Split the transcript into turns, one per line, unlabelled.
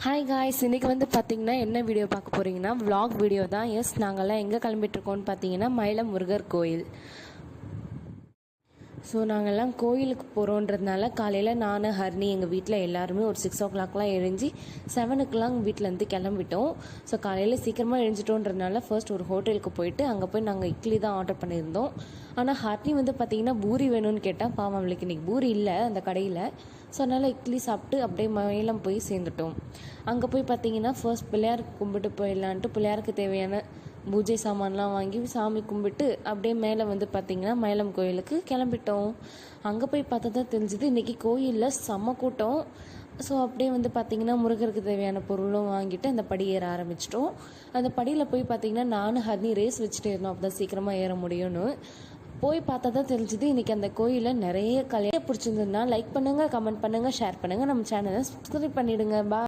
Hi guys, இன்றைக்கி வந்து பார்த்திங்கன்னா என்ன வீடியோ பார்க்க போகிறீங்கன்னா vlog வீடியோ தான். எஸ், நாங்கள்லாம் எங்கே கிளம்பிட்டுருக்கோன்னு பார்த்தீங்கன்னா மயிலம் முருகர் கோயில். ஸோ நாங்கள்லாம் கோயிலுக்கு போகிறோன்றதுனால காலையில் நான் ஹர்னி எங்கள் வீட்டில் எல்லாருமே ஒரு 6 o'clock எழுஞ்சி 7 வீட்டிலேருந்து கிளம்பிட்டோம். ஸோ காலையில் சீக்கிரமாக எழுஞ்சிட்டோன்றதுனால ஃபர்ஸ்ட் ஒரு ஹோட்டலுக்கு போயிட்டு அங்கே போய் நாங்கள் இட்லி தான் ஆர்டர் பண்ணியிருந்தோம். ஆனால் ஹர்னி வந்து பார்த்திங்கன்னா பூரி வேணும்னு கேட்டால், பாவம் அவளுக்கு இன்றைக்கி பூரி இல்லை அந்த கடையில். ஸோ அதனால் இட்லி சாப்பிட்டு அப்படியே மயிலம் போய் சேர்ந்துட்டோம். அங்கே போய் பார்த்திங்கன்னா ஃபர்ஸ்ட் பிள்ளையாருக்கு கும்பிட்டு போயிடலான்ட்டு பிள்ளையாருக்கு தேவையான பூஜை சாமான்லாம் வாங்கி சாமி கும்பிட்டு அப்படியே மேலே வந்து பார்த்திங்கன்னா மயிலம் கோயிலுக்கு கிளம்பிட்டோம். அங்கே போய் பார்த்தா தான் தெரிஞ்சுது இன்றைக்கி கோயிலில் செம்ம கூட்டம். ஸோ அப்படியே வந்து பார்த்திங்கன்னா முருகருக்கு தேவையான பொருளும் வாங்கிட்டு அந்த படி ஏற ஆரம்பிச்சிட்டோம். அந்த படியில் போய் பார்த்திங்கன்னா நானும் ஹர்னி ரேஸ் வச்சுட்டு இருந்தோம், அப்போ தான் சீக்கிரமாக ஏற முடியும்னு. போய் பார்த்தா தான் தெரிஞ்சுது இன்றைக்கி அந்த கோயிலில் நிறைய கல்யாணம் பிடிச்சிருந்ததுன்னா லைக் பண்ணுங்கள், கமெண்ட் பண்ணுங்கள், ஷேர் பண்ணுங்கள், நம்ம சேனலை சப்ஸ்கிரைப் பண்ணிவிடுங்க. பாய்.